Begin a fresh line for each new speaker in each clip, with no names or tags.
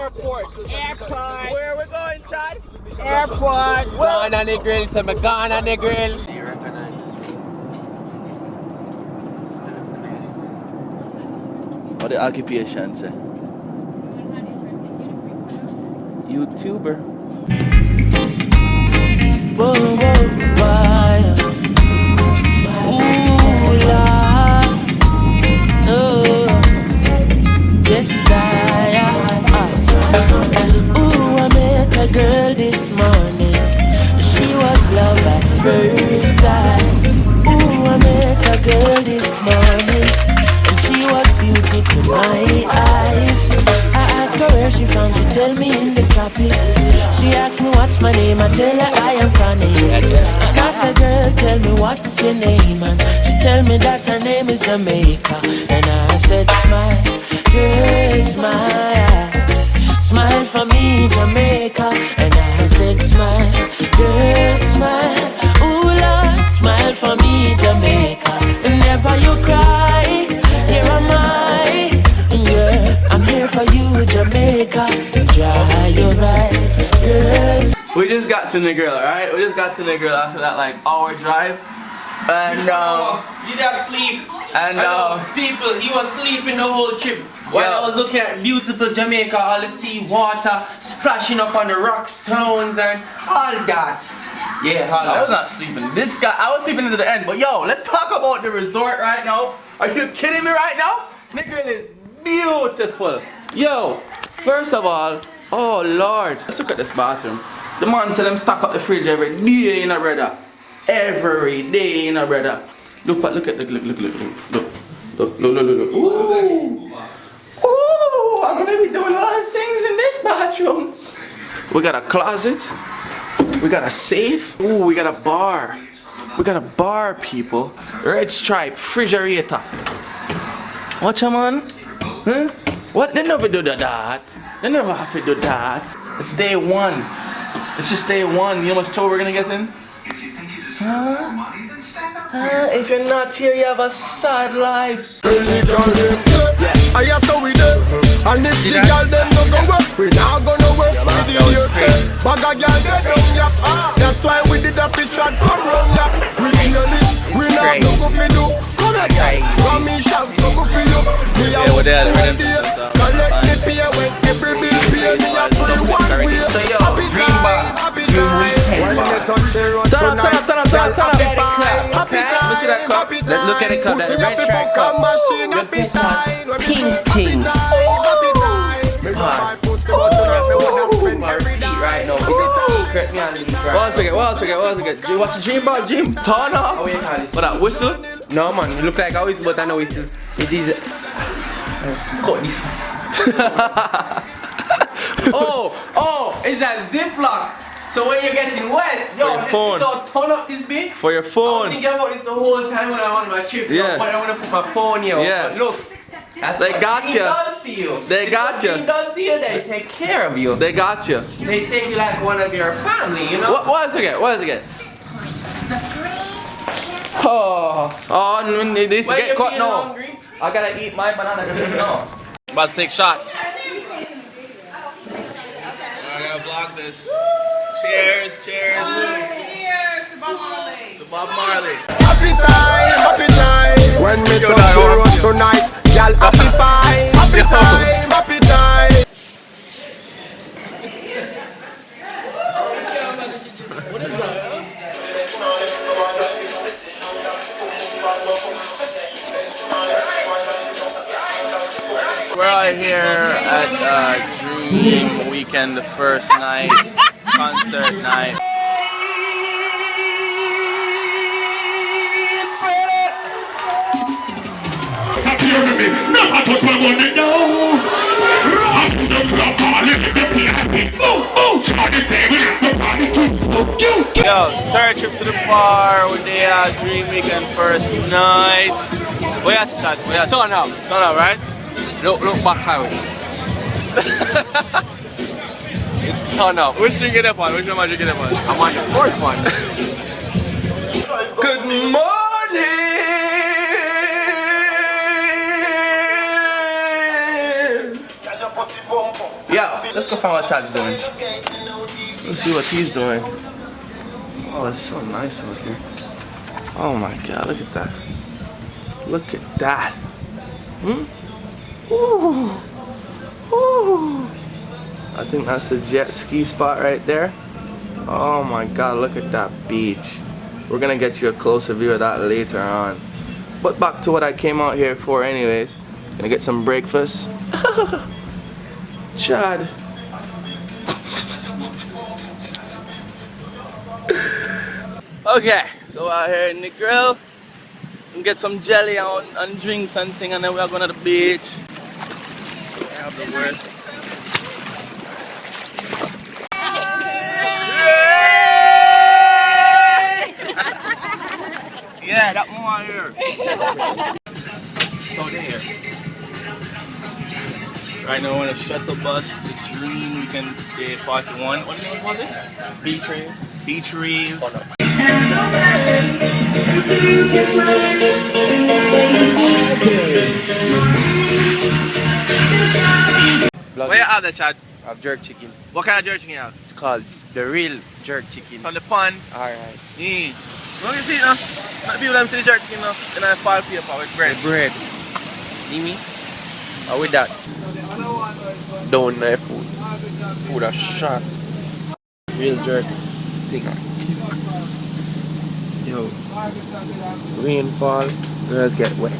Airport.
Where we going, Chad?
Airport. Gone on the grill, so me gone on the grill.
Do you recognize this one? What the occupation say? YouTuber.
Whoa, whoa, why? Ooh, la. Oh, yes, I ooh, I met a girl this morning. She was love at first sight. Ooh, I met a girl this morning, and she was beauty to my eyes. I asked her where she from, she tell me in the tropics. She asked me what's my name, I tell her I am Chronix. And I said, girl, tell me what's your name, and she tell me that her name is Jamaica. And I said, smile, girl, smile. Smile for me, Jamaica. And I said, smile, girl, smile. Ooh, Lord, smile for me, Jamaica. And never you cry, here am I. Girl, I'm here for you, Jamaica. Dry your eyes, girls.
We just got to Negril, alright? We just got to Negril after that like hour drive. And
You didn't sleep.
and
People, you were sleeping the whole trip. While I was looking at beautiful Jamaica, all the sea water splashing up on the rock stones and all that. Yeah, all
I was
that.
not sleeping. This guy, I was sleeping into the end. But yo, let's talk about the resort right now. Are you kidding me right now? Negril is beautiful. Yo, first of all, oh Lord, let's look at this bathroom. The man said them stock up the fridge every day, you know, brother. Every day, you know, brother. Look at the look. Ooh. Ooh, I'm gonna be doing a lot of things in this bathroom. We got a closet. We got a safe. Ooh, we got a bar. We got a bar, people. Red stripe, refrigerator. Watch out, man. Huh? What? They never do that. They never have to do that. It's day one. It's just day one. You know how much trouble we're gonna get in? Huh? If you're not here, you have a sad life.
I have to with them. And if the girl them no go work, we not gonna work with the youth. Bag a girl they don't yap. That's why we did a fish shot come round yap. We kill it, we not no go for do. Come again, come in shots no go for you. We are one day, collect the pay when every bill pay me a free one way. Happy time, happy time. When you touch the road tonight, girl happy time, happy time.
Let's look at it, cut that red track up.
Painting. My feet right now. Secret me on the right.
One second. What's the dream about, Jim? Turn up.
How you call this?
What that whistle?
No man, you look like a whistle, but I know whistle. It is. Cut this one. oh, it's a Ziploc. So when you're getting wet, yo,
your phone.
So turn up this bit.
For your
I was
phone.
thinking about this the whole time when I was on my trip.
Yeah.
But I want to put my phone here.
Yeah.
But look, that's
They
what
got
Green
ya.
does to you.
They
It's
got
what
ya.
Green does to you. They take care of you.
They got you.
They take you like one of your family, you know.
What is it again? Oh, this
When
get
you
caught
feeling
now.
hungry,
I gotta eat my banana chips now. About to take shots. I gotta block this. Cheers.
Cheers to Bob Marley.
To Bob Marley.
Happy time. When me touch the road tonight, girl happy time, happy time.
We're out here at Dream Weekend, the first night, concert night.
Never touch my money, no. Run to the club, party, let me be happy. Shawty say we have to party too.
Yo, third trip to the bar with the Dream Weekend first night. What else, Chad? Turn up, right?
look back how it.
Turn up. Which drink it up on? Which one am I drinking up on?
I'm on the fourth one.
Good morning! Yeah, let's go find what Chad's doing. Let's see what he's doing. Oh, it's so nice out here. Oh my God, look at that. Look at that. Ooh. Ooh. I think that's the jet ski spot right there. Oh my God, look at that beach. We're gonna get you a closer view of that later on. But back to what I came out here for anyways. Gonna get some breakfast. Chad. Okay, so out here in the grill. And get some jelly and drinks and thing, and then we are going to the beach. So I have the worst. Yeah, that one here. So there. Right now we're on a shuttle bus to Dream Weekend Day Party 1. What was it? Beach Rave. Beach Rave. Oh, no. Where you have the Chad?
I have jerk chicken.
What kind of jerk chicken you have?
It's called the real jerk chicken.
From the pan.
Alright.
Yeah. Let me see it now. Let people them see the jerk chicken now. Then I fall paper with bread.
Bread. See me? How with that? Down my food. Food a shot. Real jerk thing. Yo. Rainfall, girls get wet.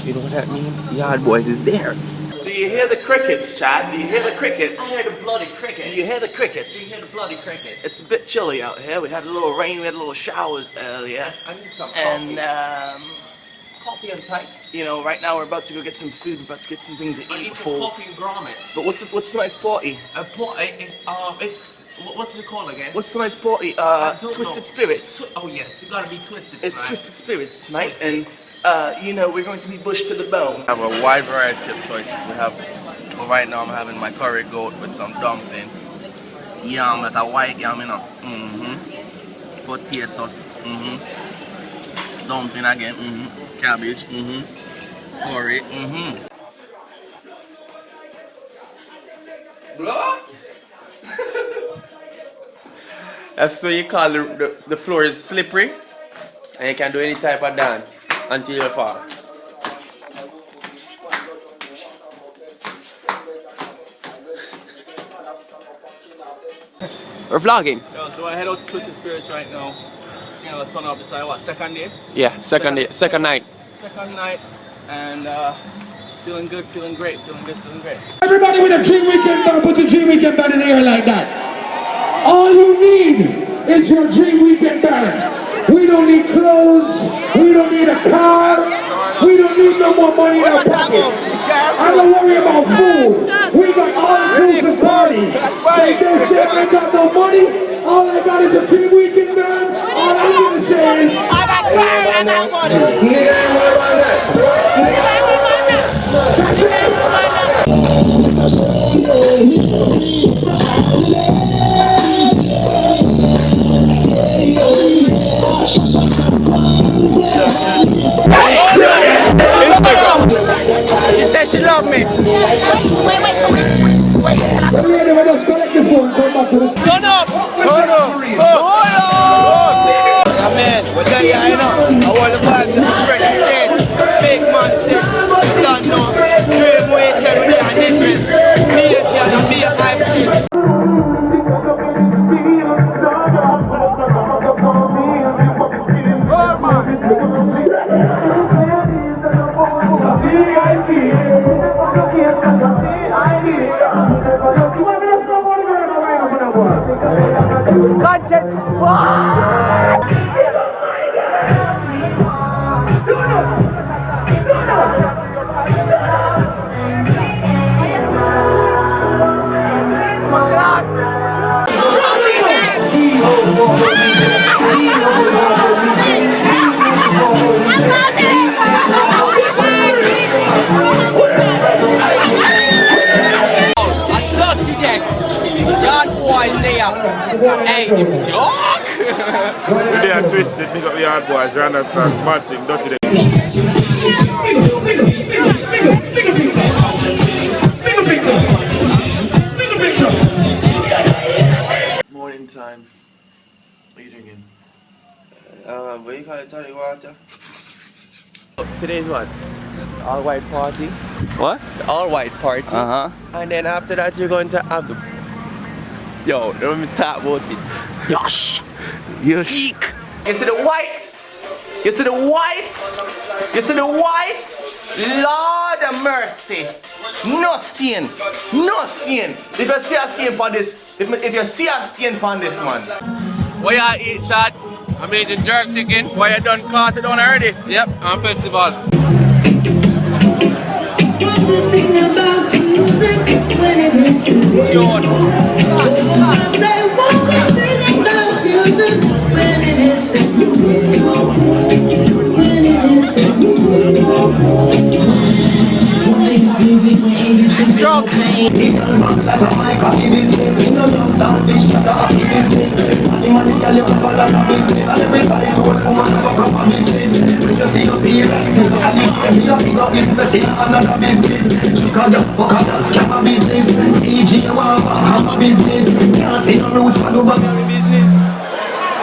You know what that means? Yard boys is there.
Do you hear the crickets, Chad? Do you hear the crickets?
I hear the bloody cricket.
Do you hear the crickets?
Do you hear the bloody crickets?
It's a bit chilly out here. We had a little rain, we had a little showers earlier.
I need some coffee.
And
Coffee and Thai.
you know, right now we're about to go get some food, we're about to get something to
I
eat
need
before.
some coffee and grommets.
But what's tonight's party?
It's what's it called again?
What's tonight's party?
don't
Twisted
know.
Spirits.
Oh yes, you gotta be twisted.
It's
tonight.
Twisted Spirits tonight,
Twisted.
and you know, we're going to be bushed to the bone. I have a wide variety of choices. We have, well, right now I'm having my curry goat with some dumpling. Yam, that a white yam, you know. Potatoes. Dumpling again. Cabbage. Curry.
That's what you call the floor is slippery, and you can do any type of dance until you fall. We're vlogging.
Yo, so I head out to Twisted Spirits right now. You know, turn up beside what, second day?
Yeah, second night.
Second night, and feeling good, feeling great, feeling good, feeling great.
Everybody with a Dream Weekend band, put your Dream Weekend band in the air like that. All you need is your Dream Weekend band. We don't need clothes, we don't need a car, we don't need no more money in our pockets. I don't worry about food. We got all-inclusive parties. So if they say I got no money, all I got is a Dream Weekend band. All I'm gonna say is, I got car and I got money. That's it.
She said she loved me. Turn up!
Yeah, man, we're done here, you know. I want the boys to be ready, said, big man, thing. You don't know. Dream Weekend with their difference. Me and you, be a hype chick.
Hey, you joke!
They are twisted, big up the hard boys, you understand? Bad thing, dirty them.
What you call it, tonic water?
Today's what?
All white party.
What?
The all white party.
Uh-huh.
And then after that, you're going to have the. Yo, let me talk about it. Yosh!
Seek.
You see the white? You see the white? You see the white? Lord of mercy. No stain. No stain. If you see a stain on this, if you see a stain on this, man.
What y'all eat, Chad? I'm eating jerk chicken. Why you done caught it on already? Yep, on festival.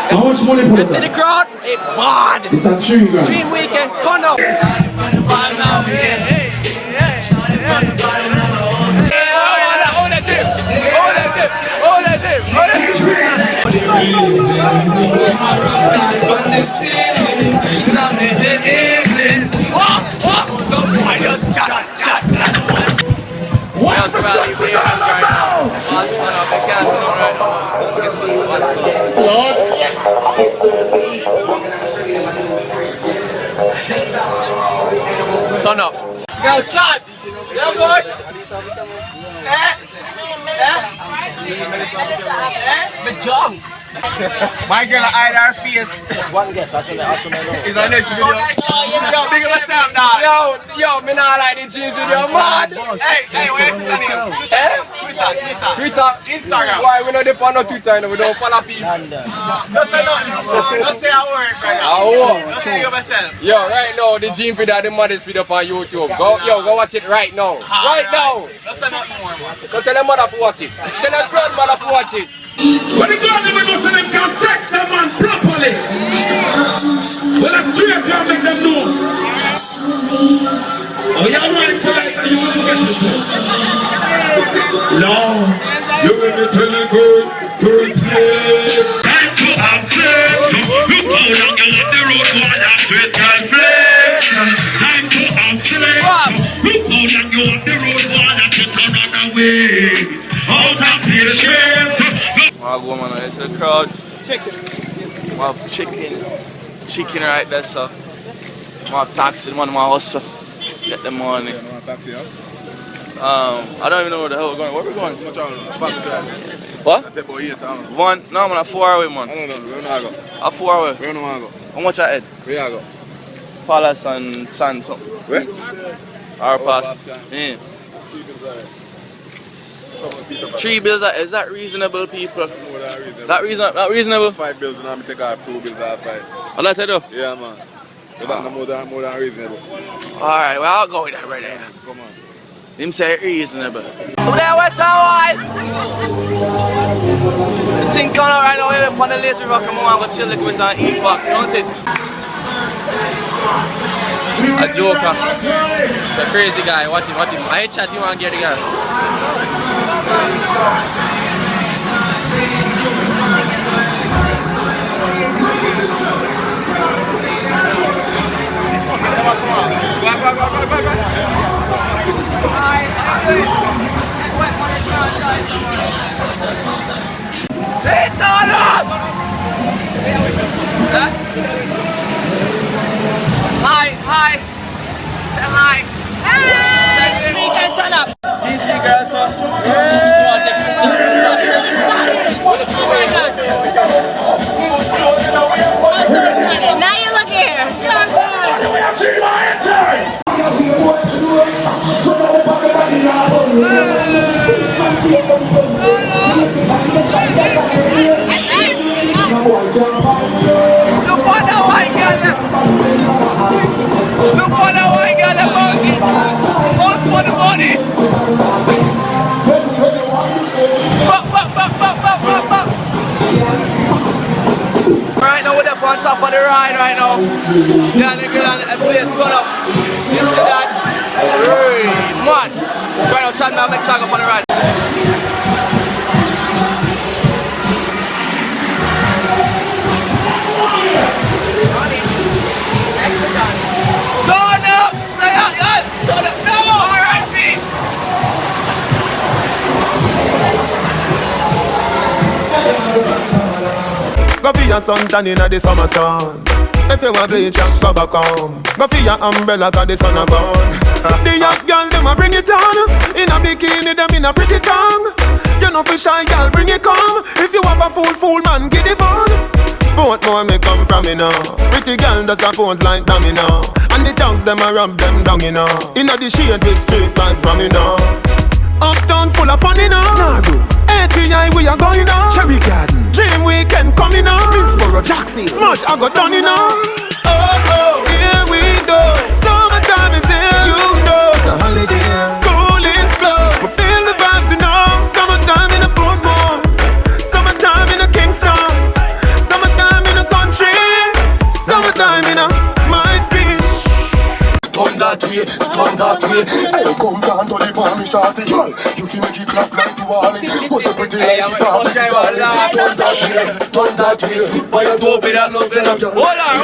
How much money for
See the
that?
crowd? It bad.
It's a tree ground.
Dream weekend, turn up. Turn up. Yo, Chad. Yo, good. Me jump. My girl eyed her face.
One guess, that's when they ask me.
Is on next video. Yo, big up yourself, dog. Yo, me not like the jeans video, man. Hey, wait a minute. Twitter, Instagram. Why we not depend on Twitter? We don't follow people. Just say nothing. Just say a word, brother. Just say yourself. Yo, right now the gym video, the mothers video up on YouTube. Go watch it right now. Right now. Just say nothing more, man. Go tell them mother to watch it. Tell them grandmother to watch it.
When the girl never goes to them can sex that man properly. Well, a straight girl make them know. Oh, y'all right side, you want to get it. No, you will be telling good flex. Time to have sex. Look how long you want the road, one have sweat and flex. Time to have sex. Look how long you want the road, one have to turn away. Out of patience.
I'll go, man. It's a crowd. Chicken. I have chicken right there, so. I have taxi, man. I hustle. Get the money. I don't even know where the hell we're going. Where are we going? What? One? No, man. I'm 4 hours away, man.
I don't know. Where do I go?
I'm 4 hours.
Where do I go?
How much I head?
Where I go?
Palace and Sand something.
Where?
Hour past. Yeah. 3 bills, is that reasonable, people?
No, that reasonable.
Not reasonable?
5 bills and I'm take off 2 bills off 5.
I'll let you do.
Yeah, man. But that's more than reasonable.
Alright, well, I'll go with that, brother.
Come on.
Him say reasonable.
So there went a while. The thing coming out right now, we're up on the lazy rock, come on, go chill a little bit on East Park, don't it? A joker. It's a crazy guy, watch him. I ain't chat, you want to get the guy. Hi. Say hi. Hey! We can turn up. DC girls,
Now you look here.
place turn up. You see that? Hey, man. Try to chat me and make track up on the ride. Turn up! Say that, guys! Turn up! No! R.I.P.
Go for your suntan inna the summer sun. If you want bleach, go back home. Go for your umbrella 'cause the sun a gone. The young girl them a bring it on. In a bikini them in a pretty tongue. You know for shy girl bring it come. If you have a fool man get it on. Both more me come from you know. Pretty girl does a pose like domino. And the tongues them a rub them down you know. Inna the shade with straight vibes from you know. Uptown full of fun you know. ATI we are going on. Cherry Garden, Dream Weekend coming on. Middlesboro, Jackson, Smash I got done you know. Oh, here we go. Summertime is here, you know. It's a holiday. School is closed. We feel the vibes you know. Summertime in a Portmore. Summertime in a Kingston. Summertime in a country. Summertime in a my city.
Turn that way. Hey, come down to the palm, shorty. You feel make it clap like you want it. Was a pretty lady, turn that way. Why you do for that love? Hold on.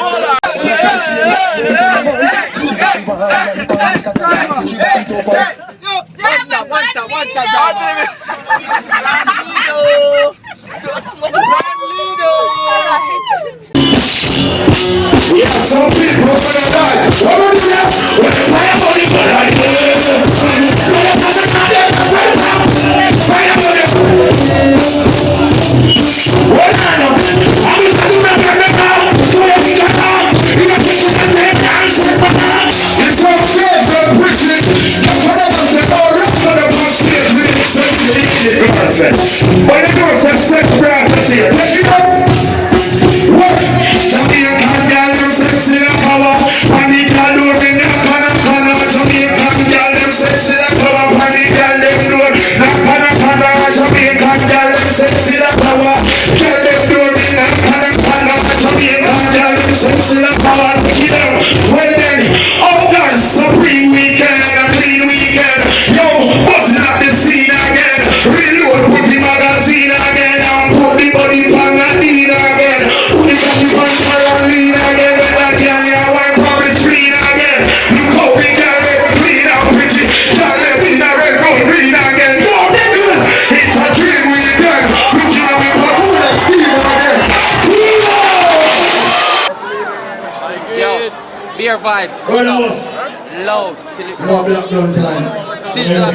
Yeah, some people gonna die. What do you say? When the fire burning, when the girl says sex practice here, let you know. What? Jamaican girl, them sexy and power. Panic and door, me knock on a corner. Jamaican girl, them sexy and power. Panic girl, them door, knock on a corner. Jamaican girl, them sexy and power. Girl, them door, me knock on a corner. Jamaican girl, them sexy and power. You know, well then, oh guys, supreme weekend, a clean weekend. Yo, busting up the scene again. Reload, put the magazine again. And put the body on the dean again. Put the body on the lean again. When that girl here wine from the screen again. Look how we girl let me clean out pretty. Girl let me in a red, gold, green again. No, nigga, it's a dream weekend. Looking at me, but who the steam again?
Yo, beer vibes. Loud till it.
No black down time.
Turn up.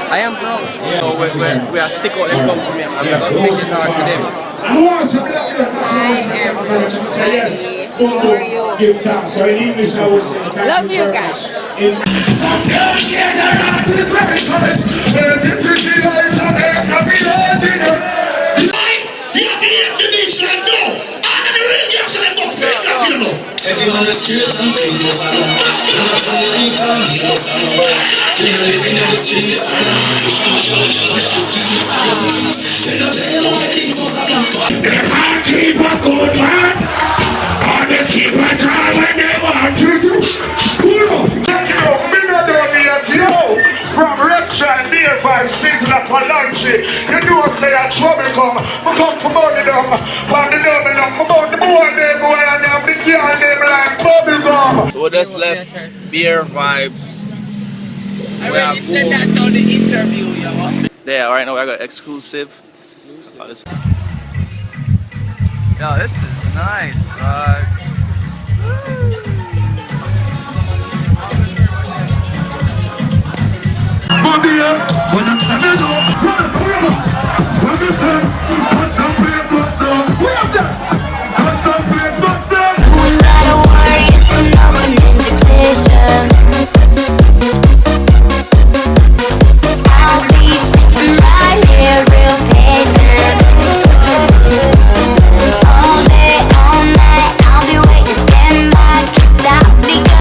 I am drunk. So we are stick out and come to me. I'm going to make it hard to them.
I want some black down. That's what say yes. Don't give thanks. So in English I would say thank you very much. Sometimes you get around to the very place. Where the temperature lights on there. So we love dinner. You have to hear the nation know. And the reaction they must make that you know.
Everyone on the street and people follow. You're not on the link and me go follow. You're living in the streets. You're not there on the things was a black.
They can't keep a good man. Or they keep a try when they want you to. Pull up. Me not down here, yo. From Repshire, near 5 season of Palanchi. You know say that trouble come. I come from money down. But the double down. About the boy and them the girl them like bubble gum.
So that's left beer vibes.
I already said that on the interview, yo.
Yeah, right now I got exclusive. Yo, this is nice, dog.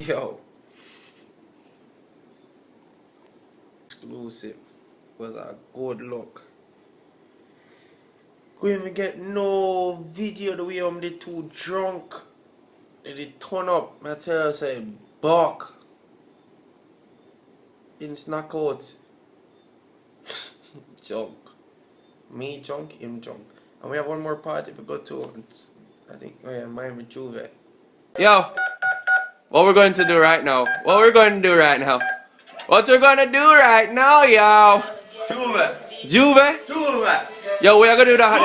Yo, exclusive was a good look.
Going to get no video the way I'm too drunk. They did turn up. I tell her, say, buck. In snack out. Junk. Me junk, him junk. And we have one more party we go to. I think, oh yeah, mine with Juve. Yo, what we're going to do right now? What we're going to do right now? What we're going to do right now, yo? Juve? Yo, we are going to do that.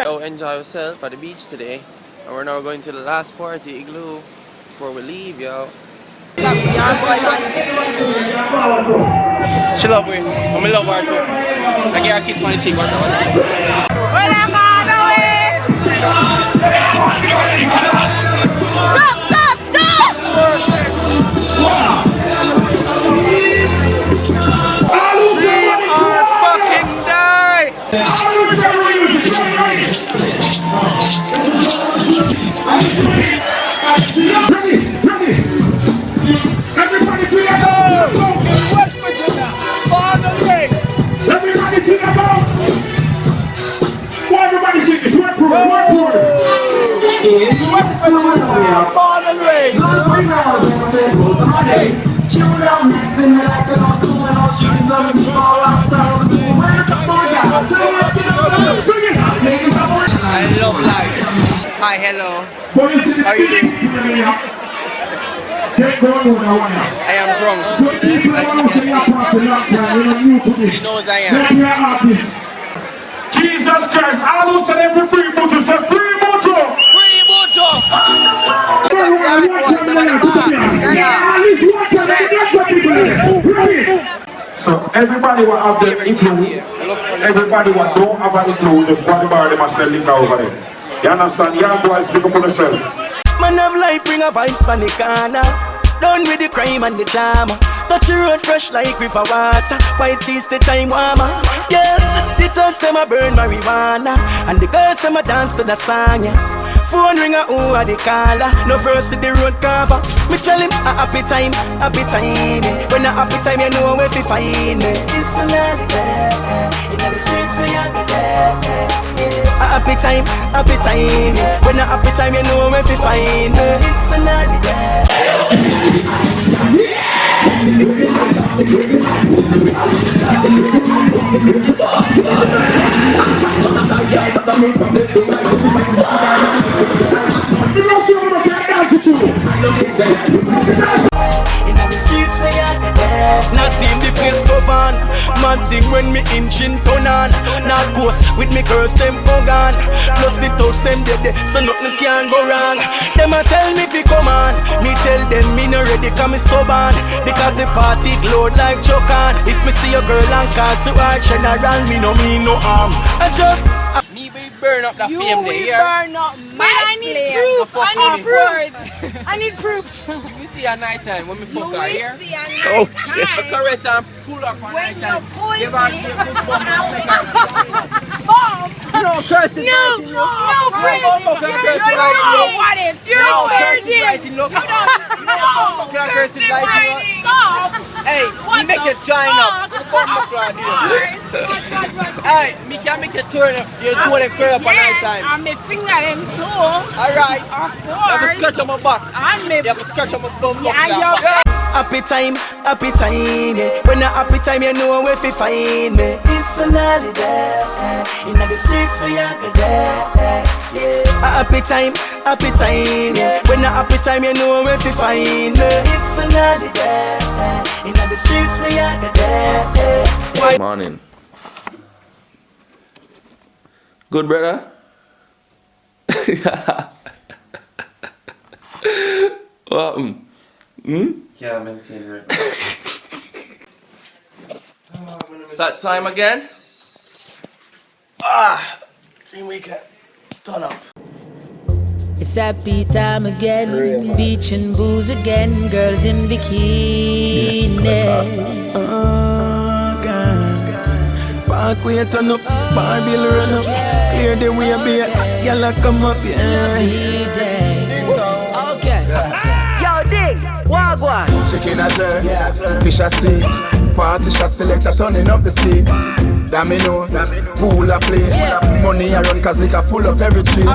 So enjoy yourself at the beach today. And we're now going to the last party, Igloo, before we leave, yo. She love me. I'm in love her too. I give her a kiss on the cheek. Stop! Dream or fucking die!
Everybody to your boat! West Virginia, all the legs! Everybody to your boat! Why everybody sing this? Work for it, work for it! West Virginia, all the legs!
I love life. Hi, hello. How are you doing? I am drunk. He knows I am.
Jesus Christ, I don't say every free mojo, say free mojo!
Free mojo!
So everybody will have their igloo. Everybody will don't have an igloo, just go to the bar, they must sell it over there. You understand? Young boys, pick up on yourself.
Man of life bring a vibes from the corner. Done with the crime and the drama. Touch the road fresh like river water. White tees the time warmer. Yes, the thugs them a burn marijuana. And the girls them a dance to the song, yeah. Phone ring a who a the caller. No verse to the road cover. Me tell him a happy time, yeah. When a happy time you know where to find me. It's a night there, in the streets we are there. A happy time, yeah. When a happy time you know where to find me. It's a night there. In the streets we are there. Now see the place go on. Man thing when me engine turn on. Now ghost with me girls them gone. Plus the thugs them dead, so nothing can go wrong. Them a tell me fi come on. Me tell them me no ready 'cause me stubborn. Because the party glowed like chokan. If me see a girl and call to her general, me no mean no harm. I just me will burn up the
You
fame
will
there.
burn up my I need proof. I need proof. I need proof.
You see a night time when me fuck her here.
See a night
Oh shit!
time.
I caress and pull up on
When
night
you
time.
pull
Give her
me.
give good bum and make her.
Bob.
No cursing.
No, no, crazy. You don't know what if you're crazy. You don't know. Cursing right. Stop.
Hey, me make you join up. Hey, me can make you turn up. You turn and curl up on night time.
And my finger them too.
Alright.
Of
You have to
course.
scratch on my back.
And me.
You have to scratch on my bum.
Yeah, your
Happy time, yeah. When a happy time, you know where to find me. It's a holiday. In the streets we are there. Yeah. A happy time, yeah. When a happy time, you know where to find me. It's a holiday. In the streets we are there.
Morning. Good, brother? What?
Yeah, maintain right.
Start time again. Dream weekend. Turn up.
It's happy time again, beach and booze again, girls in bikinis.
Parkway turn up, bar bill run up. Clear the way, be a gyal come up.
It's a lovely day. Okay.
Yo, Dig, Wagwan.
Chicken a jerk, fish a steak. Party shot selector turning up the speed. Damn me know, pool a play. Money a run cause liquor full up every tree.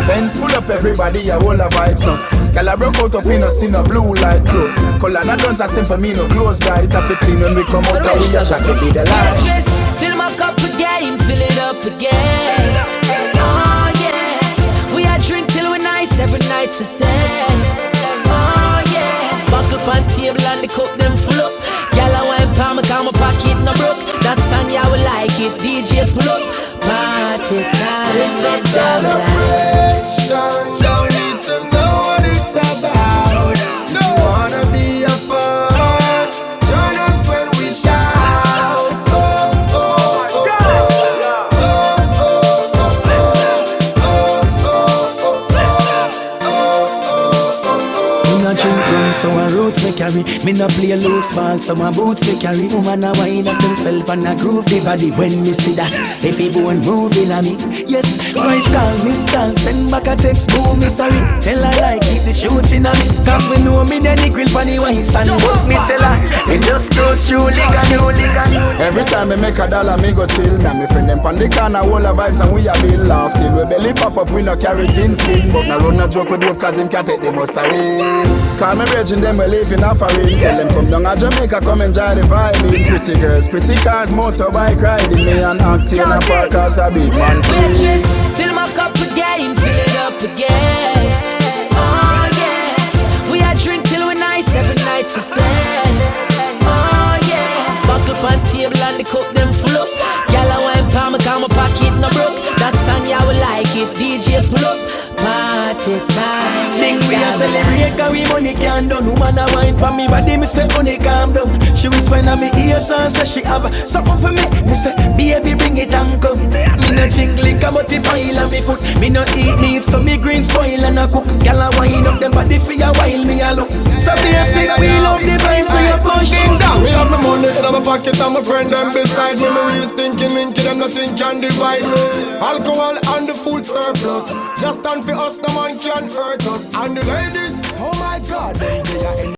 Benz full up everybody, a whole of vibes now. Girl a broke out up, we no see no blue light clothes. Color not done, same for me, no clothes bright. Have to clean when we come out, we a chat to be the light.
Fill my cup again, fill it up again. Oh yeah, we a drink till we nice, every night's the same. Oh yeah, buckle on table and the cup them full up. Gyal a wine palm, cause my pocket no broke. That song ya will like it, DJ pull up. Party time,
celebration. Don't need to know what it's about. No wanna be a part. Join us when we shout. Oh, oh, oh,
me no drink rum, so my roots me carry. Me no play loose ball, so my boots me carry. Woman a wind up himself and a groove the body. When me see that, if he won't move in a me. Yes, wife call me stand, send back a text, boom me sorry. Tell her like keep the shooting a me. Cause we know me then the grill for the whites and book me tell her. It just goes through liga.
Every time me make a dollar, me go chill. Me and me friend them pon the corner, whole of vibes and we a build laugh till we belly pop up. We no carry tin skin, but now run a joke with Dave cause him can't take the most away. Call me raging them we live in a foreign. Tell them come down a Jamaica, come enjoy the vibe. Pretty girls, pretty cars, motorbike riding. Me and Octane and Park as a big man team.
Fill my cup again, fill it up again. Oh yeah, we a drink till we nice, every night's the same. Oh yeah, buckle on table and the cup them full up. Gyal a wine palm, cause my pocket no broke. That song ya will like it, DJ pull up. Party time.
Think we a celebrate cause we money can't done. Woman a wine for me body, me say money calm down. She whisper in my ears and say she have something for me. Me say baby bring it and come. Me no drink liquor but the pile on me foot. Me no eat meat so me green spoil and a cook. Gyal a wine up them body for a while me a look. So basic we love the vibes so you push.
We have my money in my pocket and my friend them beside me. Me real stinking linky, them nothing can divide me. Alcohol and the food surplus. Just stand for us, no man can hurt us. And the ladies, oh my God, they are in